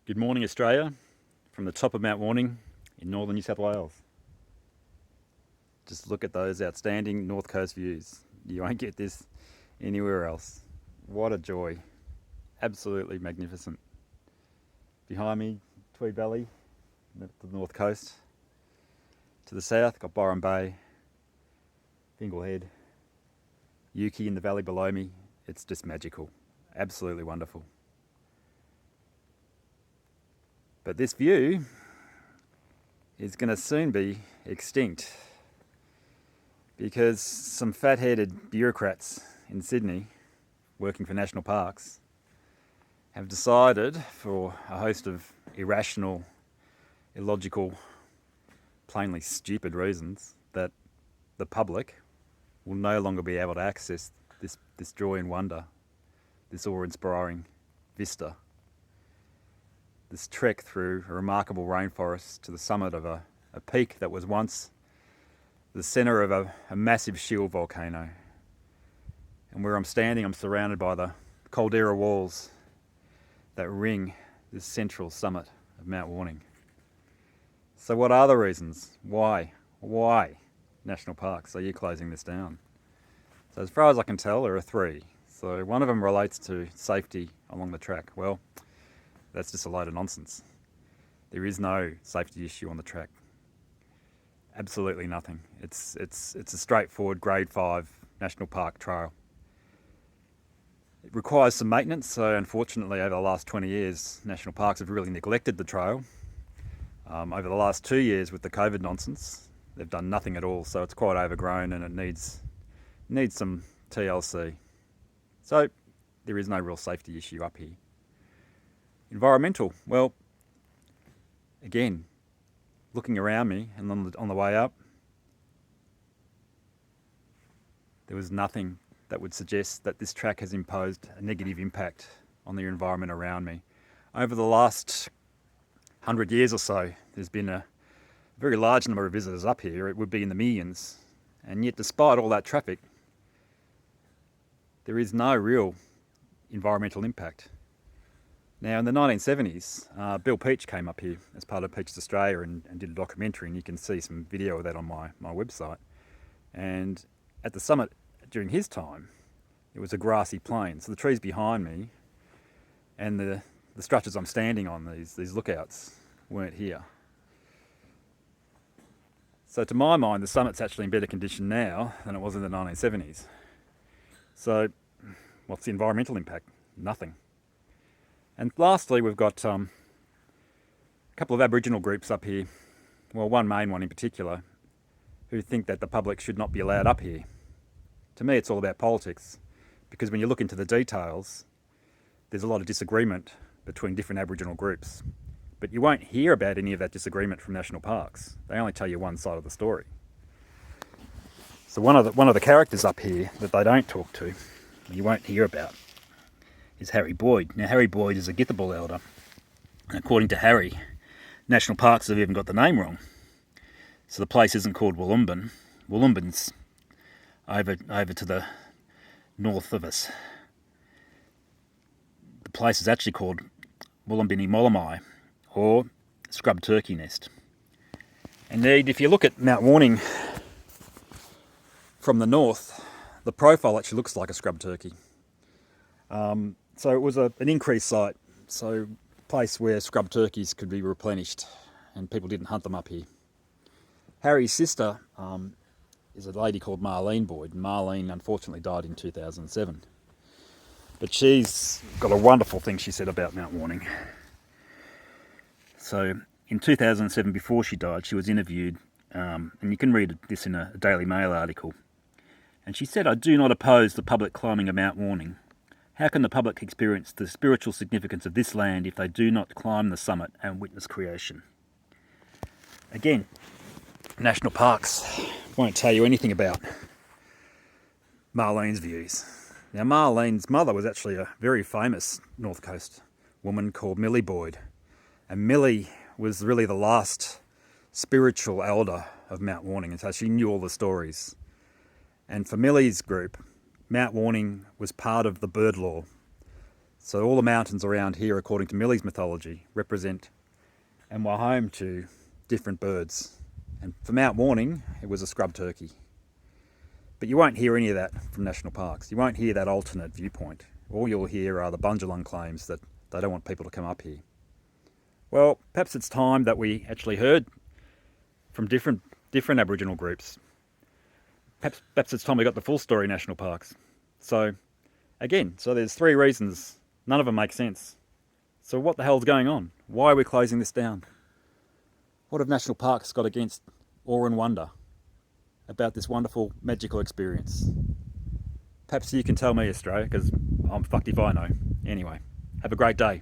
Good morning, Australia, from the top of Mount Warning in northern New South Wales. Just look at those outstanding north coast views. You won't get this anywhere else. What a joy. Absolutely magnificent. Behind me, Tweed Valley, the north coast. To the south, got Byron Bay, Fingal Head, Yuki in the valley below me. It's just magical. Absolutely wonderful. But this view is going to soon be extinct because some fat-headed bureaucrats in Sydney working for national parks have decided, for a host of irrational, illogical, plainly stupid reasons, that the public will no longer be able to access this joy and wonder, this awe-inspiring vista. This trek through a remarkable rainforest to the summit of a peak that was once the centre of a massive shield volcano. And where I'm standing, I'm surrounded by the caldera walls that ring this central summit of Mount Warning. So what are the reasons? Why national parks are you closing this down? So as far as I can tell, there are three. So one of them relates to safety along the track. Well, that's just a load of nonsense. There is no safety issue on the track. Absolutely nothing. It's a straightforward Grade 5 National Park trail. It requires some maintenance, so unfortunately over the last 20 years, national parks have really neglected the trail. Over the last 2 years with the COVID nonsense, they've done nothing at all, so it's quite overgrown and it needs some TLC. So there is no real safety issue up here. Environmental, well, again, looking around me and on the way up, there was nothing that would suggest that this track has imposed a negative impact on the environment around me. Over the last 100 years or so, there's been a very large number of visitors up here. It would be in the millions. And yet, despite all that traffic, there is no real environmental impact. Now, in the 1970s, Bill Peach came up here as part of Peaches Australia and did a documentary, and you can see some video of that on my website. And at the summit, during his time, it was a grassy plain. So the trees behind me and the structures I'm standing on, these lookouts, weren't here. So to my mind, the summit's actually in better condition now than it was in the 1970s. So what's the environmental impact? Nothing. And lastly, we've got a couple of Aboriginal groups up here, well, one main one in particular, who think that the public should not be allowed up here. To me, it's all about politics, because when you look into the details, there's a lot of disagreement between different Aboriginal groups. But you won't hear about any of that disagreement from national parks. They only tell you one side of the story. So one of the characters up here that they don't talk to, you won't hear about, is Harry Boyd. Now, Harry Boyd is a Githabul elder. And according to Harry, national parks have even got the name wrong. So the place isn't called Wollumben. Wollumben's over to the north of us. The place is actually called Wollumbenni Molamai, or Scrub Turkey Nest. Indeed, if you look at Mount Warning from the north, the profile actually looks like a scrub turkey. So it was an increased site, so a place where scrub turkeys could be replenished and people didn't hunt them up here. Harry's sister is a lady called Marlene Boyd. Marlene unfortunately died in 2007. But she's got a wonderful thing she said about Mount Warning. So in 2007, before she died, she was interviewed, and you can read this in a Daily Mail article. And she said, "I do not oppose the public climbing of Mount Warning. How can the public experience the spiritual significance of this land if they do not climb the summit and witness creation?" Again, national parks won't tell you anything about Marlene's views. Now, Marlene's mother was actually a very famous North Coast woman called Millie Boyd. And Millie was really the last spiritual elder of Mount Warning, and so she knew all the stories. And for Millie's group, Mount Warning was part of the bird law. So all the mountains around here, according to Millie's mythology, represent and were home to different birds. And for Mount Warning, it was a scrub turkey. But you won't hear any of that from national parks. You won't hear that alternate viewpoint. All you'll hear are the Bundjalung claims that they don't want people to come up here. Well, perhaps it's time that we actually heard from different Aboriginal groups. Perhaps it's time we got the full story national parks. So there's 3 reasons. None of them make sense. So what the hell's going on? Why are we closing this down? What have national parks got against awe and wonder about this wonderful, magical experience? Perhaps you can tell me, Australia, because I'm fucked if I know. Anyway, have a great day.